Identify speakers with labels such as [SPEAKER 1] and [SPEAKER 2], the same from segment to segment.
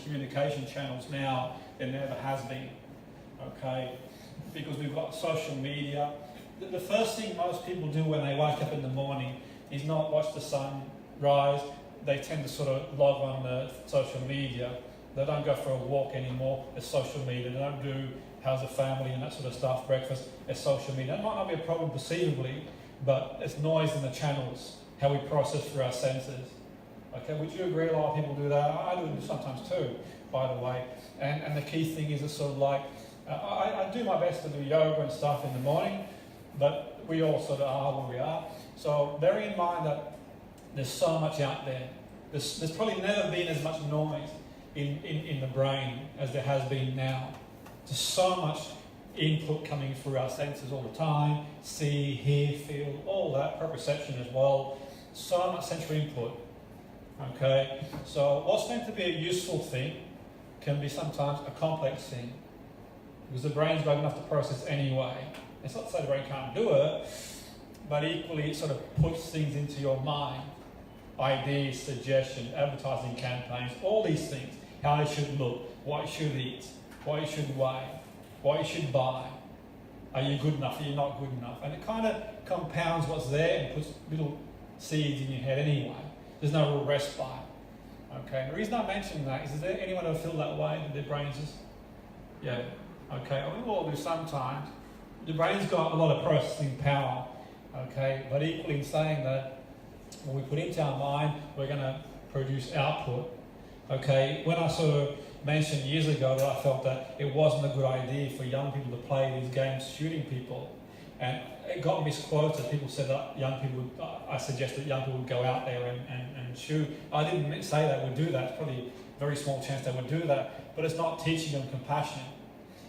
[SPEAKER 1] communication channels now than there ever has been, okay? Because we've got social media. The first thing most people do when they wake up in the morning is not watch the sun rise. They tend to sort of log on the social media. They don't go for a walk anymore. It's social media. They don't do how's the family and that sort of stuff, breakfast. It's social media. It might not be a problem perceivably, but it's noise in the channels, how we process through our senses. Okay, would you agree a lot of people do that? I do sometimes too, by the way. And the key thing is it's sort of like, I do my best to do yoga and stuff in the morning, but we all sort of are where we are. So bear in mind that there's so much out there. There's probably never been as much noise in the brain as there has been now. There's so much input coming through our senses all the time, see, hear, feel, all that, proprioception as well. So much sensory input. Okay, so what's meant to be a useful thing can be sometimes a complex thing because the brain's got enough to process anyway. It's not to say the brain can't do it, but equally it sort of puts things into your mind. Ideas, suggestions, advertising campaigns, all these things. How you should look, what you should eat, what you should weigh, what you should buy. Are you good enough? Are you not good enough? And it kind of compounds what's there and puts little seeds in your head anyway. There's no real respite. Okay. The reason I mention that is there anyone ever feel that way that their brains just, yeah, okay. We all do sometimes. The brain's got a lot of processing power. Okay, but equally in saying that when we put into our mind, we're going to produce output. Okay, when I sort of mentioned years ago that I felt that it wasn't a good idea for young people to play these games shooting people, and it got misquoted. People said that young people, I suggested young people would go out there and shoot. I didn't say they would do that. It's probably a very small chance they would do that, but it's not teaching them compassion.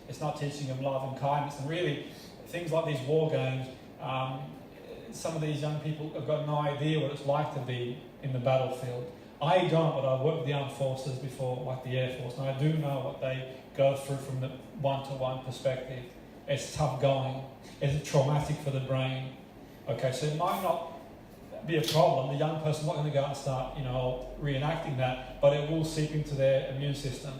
[SPEAKER 1] It's not teaching them love and kindness. And really, things like these war games, some of these young people have got no idea what it's like to be in the battlefield. I don't, but I've worked with the armed forces before, like the Air Force, and I do know what they go through from the one-to-one perspective. It's tough going. It's traumatic for the brain. Okay, so it might not be a problem. The young person's not going to go out and start, reenacting that, but it will seep into their immune system.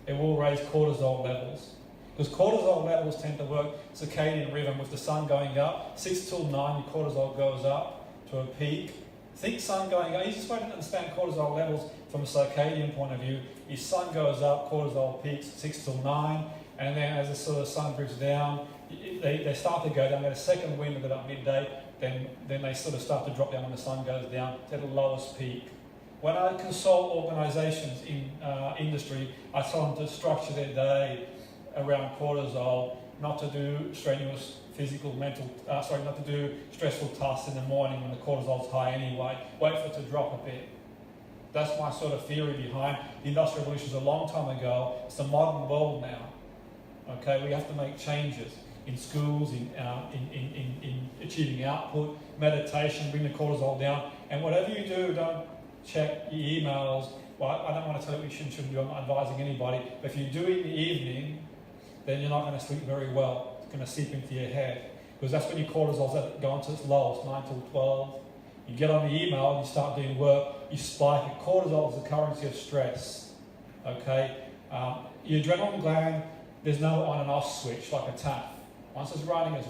[SPEAKER 1] It will raise cortisol levels. Because cortisol levels tend to work circadian rhythm with the sun going up. 6 till 9, your cortisol goes up to a peak. Think sun going up. Easiest way to understand cortisol levels from a circadian point of view is sun goes up, cortisol peaks 6 till 9, and then as the sort of sun drifts down, they start to go down. They get a second wind at about midday, then they sort of start to drop down when the sun goes down to the lowest peak. When I consult organisations in industry, I tell them to structure their day around cortisol, not to do strenuous physical, not to do stressful tasks in the morning when the cortisol's high anyway. Wait for it to drop a bit. That's my sort of theory behind the Industrial Revolution. A long time ago. It's the modern world now. Okay, we have to make changes in schools, in achieving output, meditation, bring the cortisol down, and whatever you do, don't check your emails. Well, I don't want to tell you what you shouldn't do. I'm not advising anybody. But if you do it in the evening, then you're not going to sleep very well. It's going to seep into your head. Because that's when your cortisol's going to its lowest, 9 till 12. You get on the email, you start doing work, you spike it. Cortisol is the currency of stress. Okay? Your adrenaline gland, there's no on and off switch like a tap. Once it's running, man.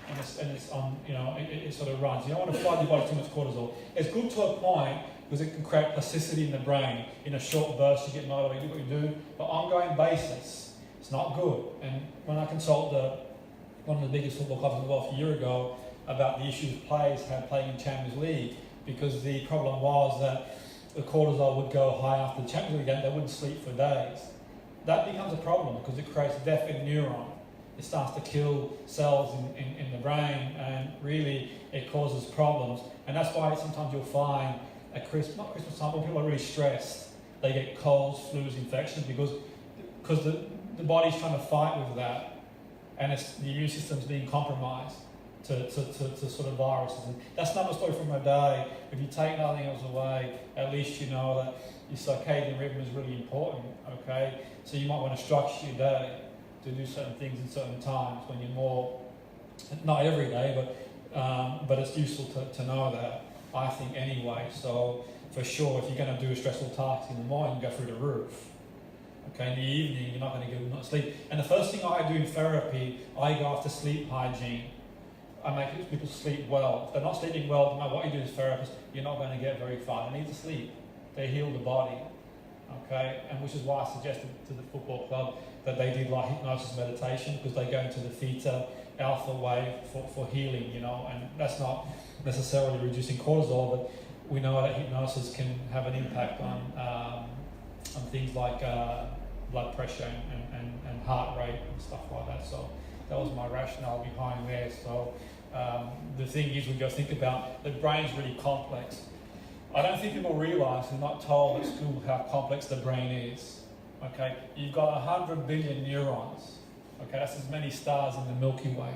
[SPEAKER 1] And it's on, it sort of runs. You don't want to flood your body too much cortisol. It's good to a point because it can create plasticity in the brain. In a short burst, you get motivated, you do what you do. But on an ongoing basis, it's not good. And when I consult one of the biggest football clubs in the world a year ago about the issues players had playing in Champions League, because the problem was that the cortisol would go high after the Champions League game, they wouldn't sleep for days. That becomes a problem because it creates death in neuron. It starts to kill cells in the brain, and really it causes problems. And that's why sometimes you'll find at Christmas time, when people are really stressed, they get colds, flus, infections, because the body's trying to fight with that, and it's the immune system's being compromised to sort of viruses. And that's another story from my day. If you take nothing else away, at least you know that your circadian rhythm is really important, okay? So you might want to structure your day to do certain things in certain times when you're more, not every day, but it's useful to know that, I think anyway. So for sure, if you're going to do a stressful task in the morning, go through the roof. Okay, in the evening, you're not going to get enough sleep. And the first thing I do in therapy, I go after sleep hygiene. I make people sleep well. If they're not sleeping well, no matter what you do as a therapist, you're not going to get very far. They need to sleep. They heal the body. Okay, and which is why I suggested to the football club that they did like hypnosis meditation, because they go into the theta alpha wave for healing, you know, and that's not necessarily reducing cortisol, but we know that hypnosis can have an impact on things like blood pressure and heart rate and stuff like that. So that was my rationale behind there. So the thing is, when you think about the brain's really complex. I don't think people realise, they're not told at school how complex the brain is. Okay, you've got 100 billion neurons. Okay, that's as many stars in the Milky Way.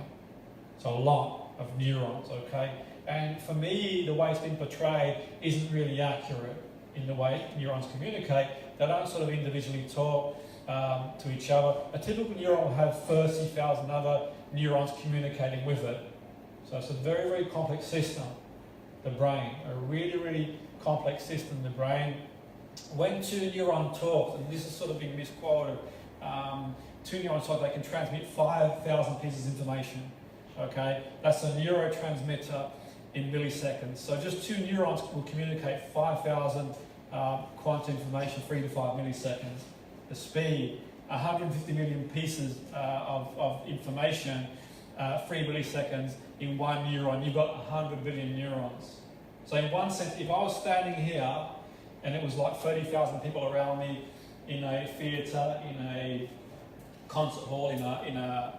[SPEAKER 1] So a lot of neurons. Okay, and for me, the way it's been portrayed isn't really accurate in the way neurons communicate. They don't sort of individually talk to each other. A typical neuron will have 30,000 other neurons communicating with it. So it's a very, very complex system, the brain. A really, really complex system, the brain. When two neurons talk, and this has sort of been misquoted, two neurons talk, they can transmit 5,000 pieces of information. Okay, that's a neurotransmitter in milliseconds. So just two neurons will communicate 5,000 quantum information, 3 to 5 milliseconds. The speed, 150 million pieces of information, 3 milliseconds in one neuron. You've got 100 billion neurons. So in one sense, if I was standing here and it was like 30,000 people around me in a theatre, in a concert hall, in a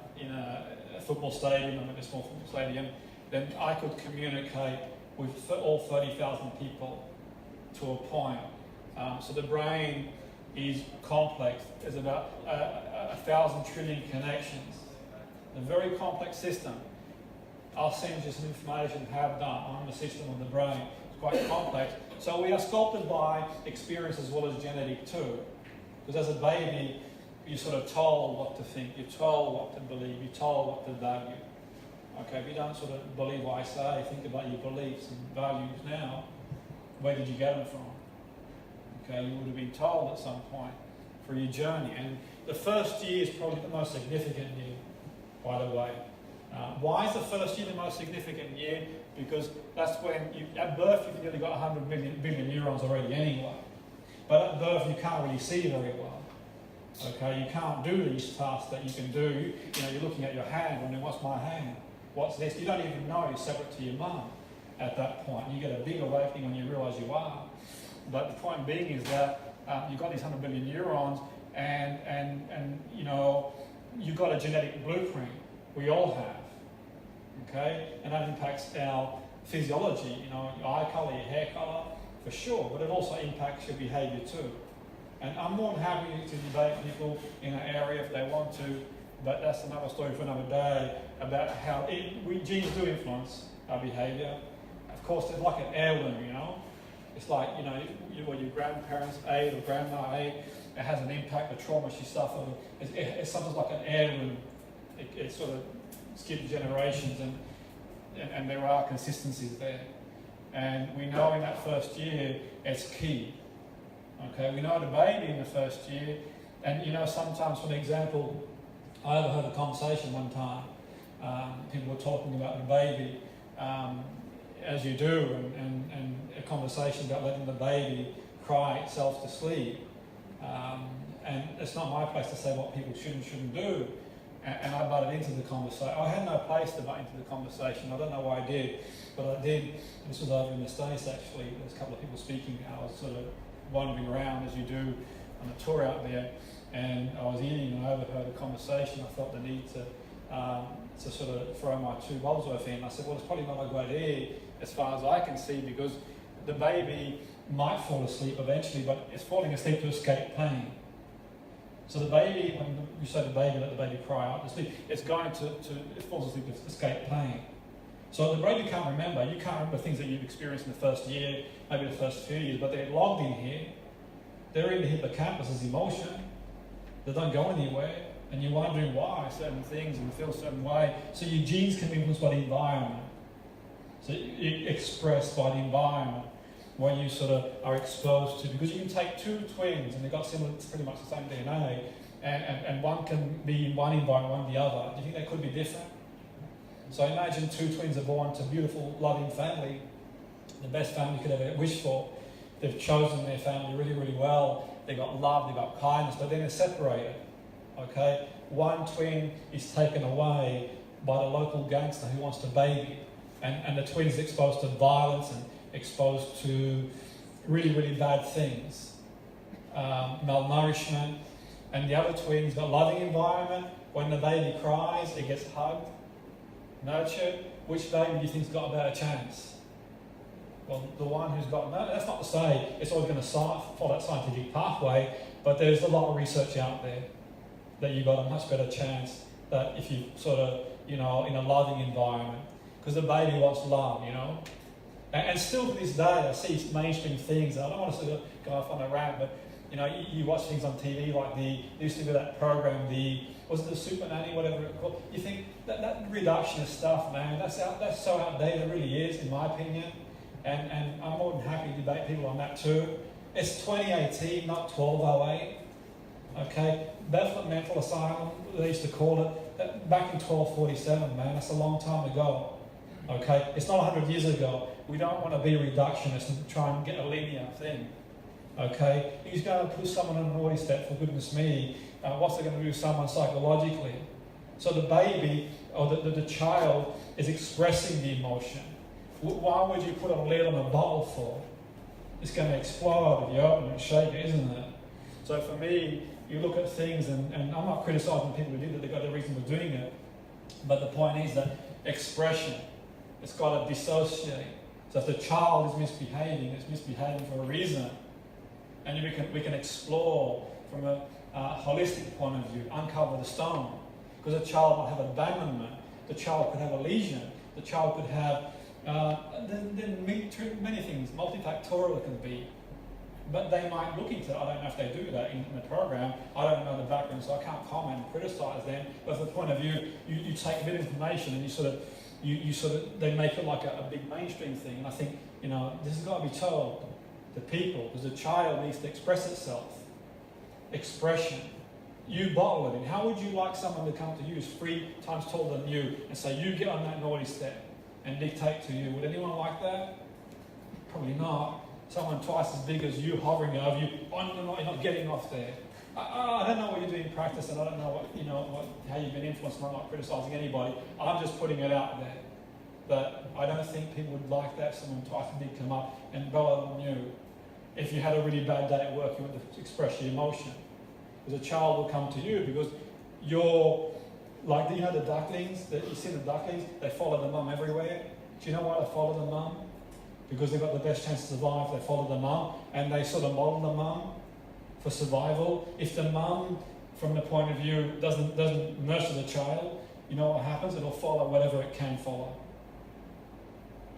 [SPEAKER 1] football stadium, a small football stadium, then I could communicate with all 30,000 people to a point. So the brain is complex. There's about 1,000 trillion connections. A very complex system. I'll send you some information have done on the system of the brain. It's quite complex. So we are sculpted by experience as well as genetic too. Because as a baby, you're sort of told what to think, you're told what to believe, you're told what to value. Okay, if you don't sort of believe what I say, think about your beliefs and values now. Where did you get them from? Okay, you would have been told at some point for your journey. And the first year is probably the most significant year, by the way. Why is the first year the most significant year? Because that's when, at birth, you've nearly got 100 billion neurons already anyway. But at birth, you can't really see very well. Okay, you can't do these tasks that you can do. You know, you're looking at your hand, wondering, what's my hand? What's this? You don't even know you're separate to your mum at that point. You get a big awakening when you realise you are. But the point being is that you've got these 100 billion neurons, and you know, you've got a genetic blueprint. We all have. Okay, and that impacts our physiology. You know, your eye colour, your hair colour, for sure. But it also impacts your behaviour too. And I'm more than happy to debate people in an area if they want to, but that's another story for another day about how genes do influence our behaviour. Of course, it's like an heirloom, you know. It's like, you know, what your grandparents ate or grandma ate, it has an impact, the trauma she suffered. It's something like an heirloom. It sort of skips generations, and there are consistencies there. And we know in that first year, it's key. Okay, we know the baby in the first year, and you know, sometimes, for example, I overheard a conversation one time. People were talking about the baby, as you do, and a conversation about letting the baby cry itself to sleep. And it's not my place to say what people should and shouldn't do. And I butted into the conversation. I had no place to butt into the conversation. I don't know why I did, but I did. This was over in the States, actually. There's a couple of people speaking. I was sort of wandering around, as you do on a tour out there, and I was eating and I overheard a conversation. I felt the need to sort of throw my 2 bubbles worth in. I said, well, it's probably not a good idea as far as I can see, because the baby might fall asleep eventually, but it's falling asleep to escape pain. So the baby, when you say the baby, let the baby cry out to sleep, it's going it falls asleep to escape pain. So the baby can't remember. You can't remember things that you've experienced in the first year, maybe the first few years, but they're logged in here. They're in the hippocampus as emotion. They don't go anywhere, and you're wondering why certain things and feel a certain way. So your genes can be influenced by the environment. So you're expressed by the environment. when you sort of are exposed to, because you can take two twins and they've got similar, it's pretty much the same DNA, and one can be in one environment, one the other. Do you think they could be different? So imagine two twins are born to a beautiful, loving family, the best family you could ever wish for. They've chosen their family really, really well. They've got love, they've got kindness, but then they're separated. Okay? One twin is taken away by the local gangster who wants to baby, and the twin is exposed to violence and exposed to really, really bad things, malnourishment, and the other twin's got a loving environment. When the baby cries, it gets hugged, nurtured. Which baby do you think's got a better chance? Well, the one who's got, no, that's not to say it's always going to follow that scientific pathway, but there's a lot of research out there that you've got a much better chance that if you sort of, in a loving environment, because the baby wants love, And still to this day, I see mainstream things, and I don't want to sort of go off on a rant, but, you watch things on TV like there used to be that program, was it the Super Nanny, whatever it's called? You think that reductionist stuff, man, that's so outdated, it really is, in my opinion. And I'm more than happy to debate people on that too. It's 2018, not 1208. Okay? Bethlehem Mental Asylum, they used to call it, back in 1247, man, that's a long time ago. Okay? It's not 100 years ago. We don't want to be reductionist and try and get a linear thing. Okay? He's going to put someone on a naughty step, for goodness me. What's it going to do to someone psychologically? So the baby, or the child, is expressing the emotion. Why would you put a lid on a bottle for? It's going to explode if you open it and shake it, isn't it? So for me, you look at things, and I'm not criticising people who did it, they've got their reason for doing it. But the point is that expression, it's got to dissociate. So if the child is misbehaving, it's misbehaving for a reason. And we can explore from a holistic point of view, uncover the stone. Because a child might have abandonment, the child could have a lesion, the child could have many things, multifactorial it can be. But they might look into it. I don't know if they do that in the program. I don't know the background, so I can't comment and criticise them. But from the point of view, you take a bit of information and you sort of they make it like a big mainstream thing. And I think, this has got to be told to people, because the child needs to express itself. Expression. You bottle it in. How would you like someone to come to you who's 3 times taller than you and say, you get on that naughty step and dictate to you? Would anyone like that? Probably not. Someone twice as big as you hovering over you, no, you're not getting off there. I don't know what you do in practice, and I don't know how you've been influenced. I'm not criticising anybody. I'm just putting it out there. But I don't think people would like that if someone twice as big come up and bellow on you. If you had a really bad day at work, you want to express your emotion. Because a child will come to you because you're like, the ducklings, you see the ducklings, they follow the mum everywhere. Do you know why they follow the mum? Because they've got the best chance to survive, they follow the mum, and they sort of model the mum for survival. If the mum, from the point of view, doesn't nurture the child, you know what happens? It'll follow whatever it can follow.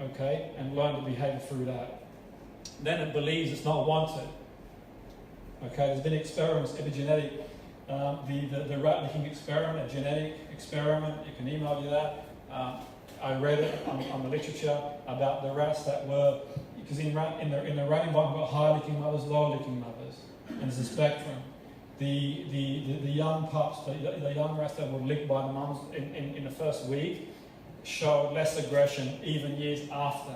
[SPEAKER 1] Okay? And learn to behave through that. Then it believes it's not wanted. Okay? There's been experiments, epigenetic, the rat licking experiment, a genetic experiment, you can email you that. I read it on the literature about the rats that were, because in the rat environment, we've got high licking mothers, low licking mothers, and there's a spectrum. The young pups, the young rats that were licked by the mums in the first week showed less aggression even years after.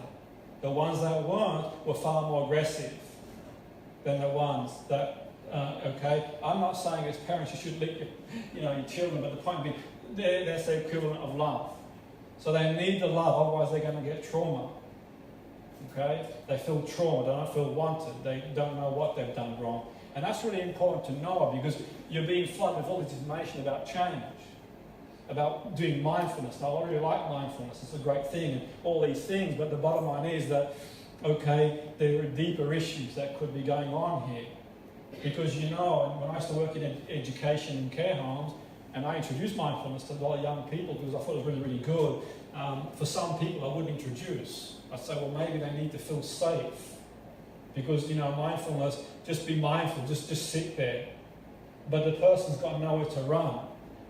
[SPEAKER 1] The ones that weren't were far more aggressive than the ones that, okay? I'm not saying as parents you should lick your children, but the point being, that's the equivalent of love. So they need the love, otherwise they're going to get trauma. Okay? They feel trauma, they don't feel wanted, they don't know what they've done wrong. And that's really important to know of, because you're being flooded with all this information about change, about doing mindfulness. Now, I really like mindfulness, it's a great thing, and all these things, but the bottom line is that, okay, there are deeper issues that could be going on here. Because when I used to work in education and care homes, and I introduced mindfulness to a lot of young people because I thought it was really, really good. For some people, I wouldn't introduce. I'd say, well, maybe they need to feel safe. Because, mindfulness, just be mindful, just sit there. But the person's got nowhere to run.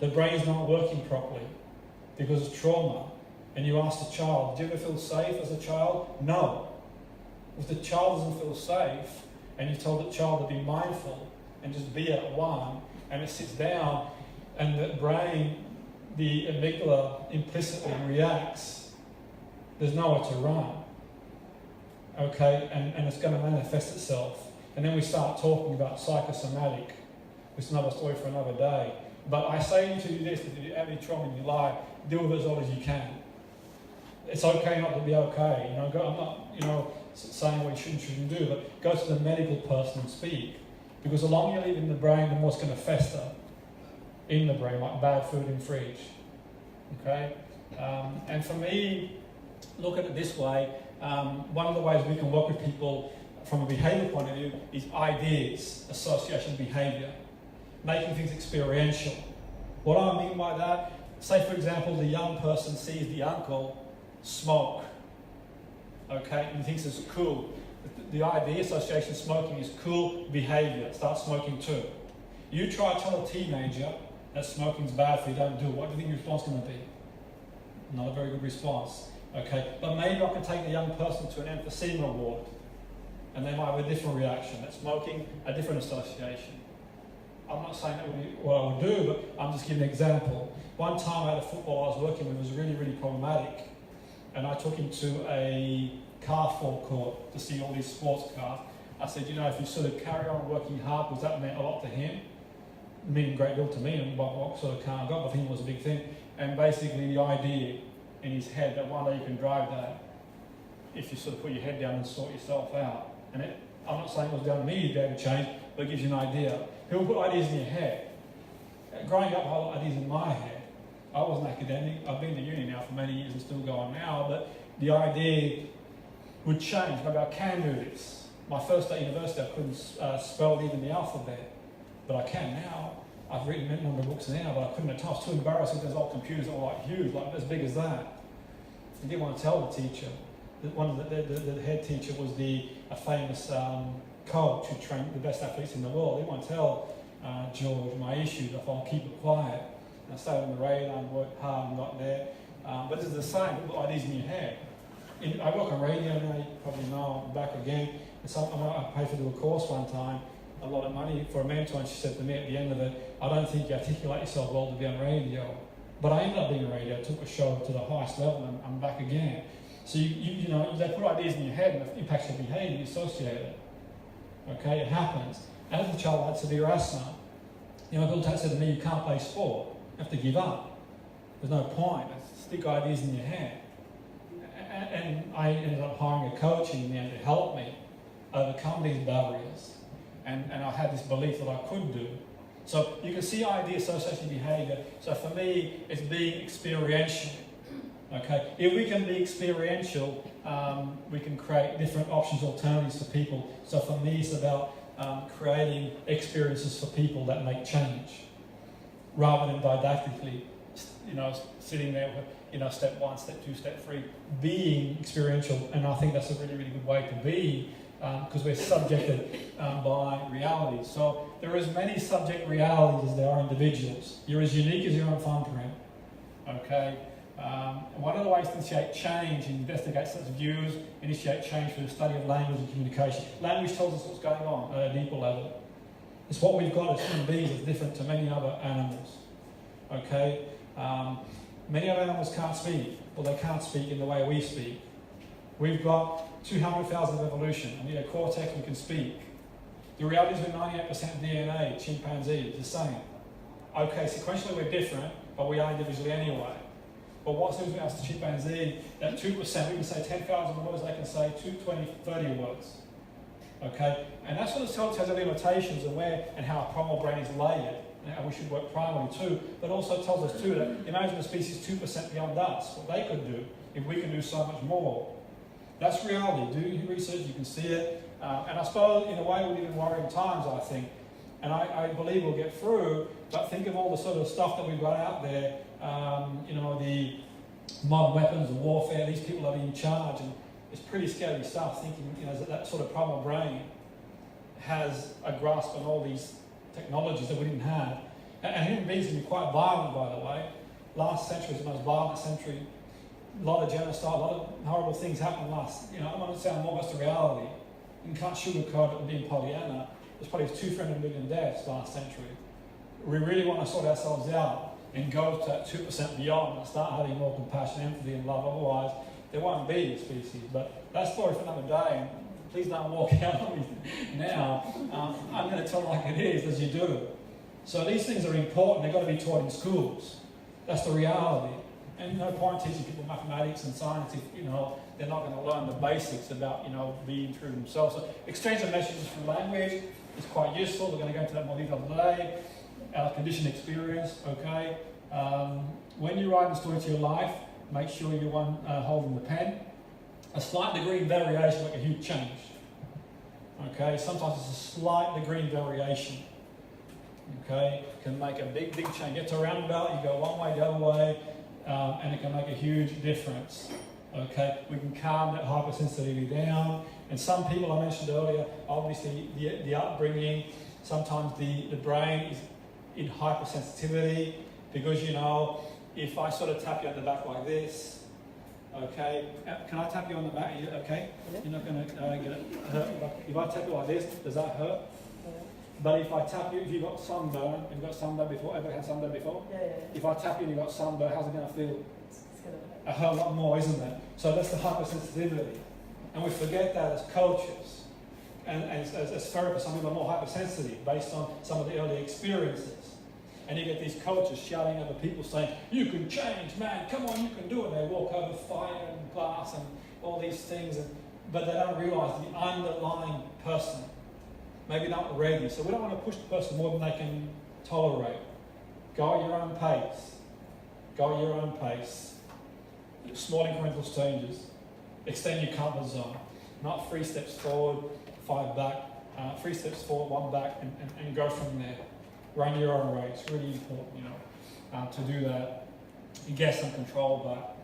[SPEAKER 1] The brain's not working properly because of trauma. And you ask the child, do you ever feel safe as a child? No. If the child doesn't feel safe, and you told the child to be mindful and just be at one, and it sits down, and the brain, the amygdala implicitly reacts, there's nowhere to run. Okay, and it's going to manifest itself. And then we start talking about psychosomatic. It's another story for another day. But I say to you this, if you have any trauma in your life, deal with it as old as you can. It's okay not to be okay. I'm not, saying what you shouldn't do, but go to the medical person and speak. Because the longer you leave in the brain, the more it's going to fester in the brain, like bad food in fridge. Okay? And for me, look at it this way. One of the ways we can work with people from a behaviour point of view is ideas, association, behaviour. Making things experiential. What do I mean by that? Say, for example, the young person sees the uncle smoke, okay, and thinks it's cool. The idea, association, smoking is cool behaviour. Start smoking too. You try to tell a teenager that smoking's bad for you, don't do it. What do you think your response is going to be? Not a very good response, okay? But maybe I can take the young person to an emphysema ward, and they might have a different reaction. That smoking, a different association. I'm not saying that would be what I would do, but I'm just giving an example. One time I had a footballer I was working with who was really, really problematic, and I took him to a car forecourt to see all these sports cars. I said, if you sort of carry on working hard, because that meant a lot to him, it meant a great deal to me, and what sort of car I got, but I think it was a big thing. And basically the idea in his head that one day you can drive that if you sort of put your head down and sort yourself out. And I'm not saying it was down to me to be able to change, but it gives you an idea. People put ideas in your head. Growing up, I had ideas in my head. I wasn't academic. I've been to uni now for many years and still going now, but the idea would change. Maybe I can do this. My first day at university, I couldn't spell even the alphabet, but I can now. I've written a number of books now, but I couldn't at times. Too embarrassing. There's old computers that were like huge, like as big as that. I didn't want to tell the teacher. One of the head teacher was a famous coach who trained the best athletes in the world. I didn't want to tell George my issues. I thought I'll keep it quiet. And I stayed on the radar and worked hard and got there. But it's the same. Put ideas in your head. I work on radio now. You probably know. I'm back again. And so I paid for a course one time, a lot of money for a mentor, and she said to me at the end of it, "I don't think you articulate yourself well to be on radio." But I ended up being on radio. I took a show to the highest level, and I'm back again. So they put ideas in your head, and it impacts your behaviour. You associate it. Okay, it happens. As a child, I had severe asthma. Bill Tate said to me, "You can't play sport. You have to give up. There's no point. Stick ideas in your head." And I ended up hiring a coach in the end to help me overcome these barriers. And I had this belief that I could do. So you can see idea, association, behaviour. So for me, it's being experiential. Okay, if we can be experiential, we can create different options, alternatives for people. So for me, it's about creating experiences for people that make change, rather than didactically, sitting there with, step 1, step 2, step 3, being experiential. And I think that's a really, really good way to be, because we're subjected by reality. So there are as many subject realities as there are individuals. You're as unique as your own thumbprint. Okay. One of the ways to initiate change, investigate such views, initiate change through the study of language and communication. Language tells us what's going on at a deeper level. It's what we've got as human beings that's different to many other animals. Okay? Many other animals can't speak, but they can't speak in the way we speak. We've got 200,000 of evolution, and we have cortex, we can speak. The reality is we're 98% DNA, chimpanzee, it's the same. Okay, sequentially we're different, but we are individually anyway. But what's different between us and chimpanzee, that 2%, we can say 10,000 words, they can say 20, 30 words. Okay? And that sort of tells us limitations and how our primal brain is layered, and how we should work primally too, but also tells us too that imagine a species 2% beyond us, what they could do, if we can do so much more. That's reality. Do your research, you can see it. And I suppose, in a way, we live in worrying times, I think. And I believe we'll get through, but think of all the sort of stuff that we've got out there, the modern weapons, the warfare, these people are in charge, and it's pretty scary stuff, thinking, that sort of primal brain has a grasp on all these technologies that we didn't have. And human beings can be quite violent, by the way. Last century was the most violent century a lot of genocide, a lot of horrible things happened last. You know, I want to sound more, but it's the reality. You can't sugarcoat it and be Pollyanna. There's probably 200 million deaths last century. We really want to sort ourselves out and go to that 2% beyond and start having more compassion, empathy, and love. Otherwise, there won't be a species. But that's story for another day. And please don't walk out on me now. I'm going to tell it like it is, as you do. So these things are important. They've got to be taught in schools. That's the reality. And no point teaching people mathematics and science if, you know, they're not going to learn the basics about, you know, being true to themselves. So exchange of messages through language is quite useful. We're going to go into that more detail today. Conditioned experience, okay. When you write a story to your life, make sure you're one holding the pen. A slight degree of variation make a huge change. Okay, sometimes it's a slight degree of variation. Okay, can make a big change. Get to a roundabout, you go one way, the other way, and it can make a huge difference. Okay, we can calm that hypersensitivity down. And some people I mentioned earlier, obviously the upbringing, sometimes the brain is in hypersensitivity because, you know, if I sort of tap you on the back like this, okay, can I tap you on the back? Okay, yeah. You're not going to get it hurt. If I tap you like this, does that hurt? Yeah. But if I tap you, if you've got sunburn, before, ever had sunburn before? Yeah. If I tap you and you've got sunburn, how's it going to feel? It's going to hurt. A whole lot more, isn't it? So that's the hypersensitivity. And we forget that as coaches. And as therapists, some people are more hypersensitive based on some of the early experiences. And you get these coaches shouting over people saying, you can change, man, come on, you can do it. They walk over fire and glass and all these things, but they don't realise the underlying person. Maybe not ready. So we don't want to push the person more than they can tolerate. Go at your own pace. Go at your own pace. Small incremental changes. Extend your comfort zone. Not 3 steps forward, 5 back. 3 steps forward, 1 back, and go from there. Run your own way. It's really important, you know, to do that. You get some control, but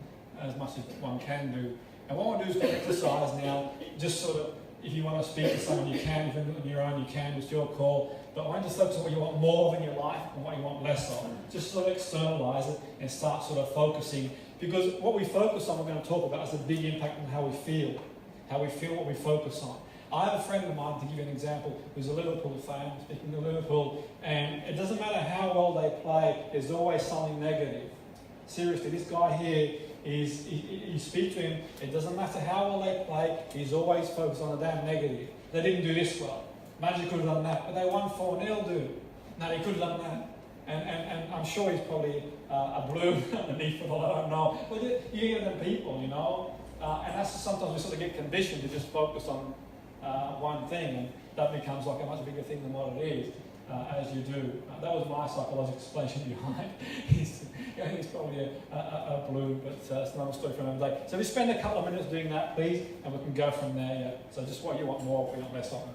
[SPEAKER 1] as much as one can do. And what we'll do is do exercise now. Just sort of, if you want to speak to someone, you can. If you're on your own, you can. It's your call. But I want to just focus on what you want more of in your life and what you want less of. Just sort of externalize it and start sort of focusing. Because what we focus on, we're going to talk about, has a big impact on how we feel. How we feel, what we focus on. I have a friend of mine, to give you an example, who's a Liverpool fan, speaking of Liverpool, and it doesn't matter how well they play, there's always something negative. Seriously, this guy here, you speak to him, it doesn't matter how well they play, he's always focused on the damn negative. They didn't do this well. Imagine could have done that, but they won 4-0, dude. No, they could have done that. And I'm sure he's probably a blue underneath it all, I don't know. But you get them people, you know, and that's sometimes we sort of get conditioned to just focus on one thing, and that becomes like a much bigger thing than what it is as you do. That was my psychological explanation behind. He's probably a blue, but it's another story for another day. So we spend a couple of minutes doing that, please, and we can go from there. Yeah. So just what you want more, what you want less of.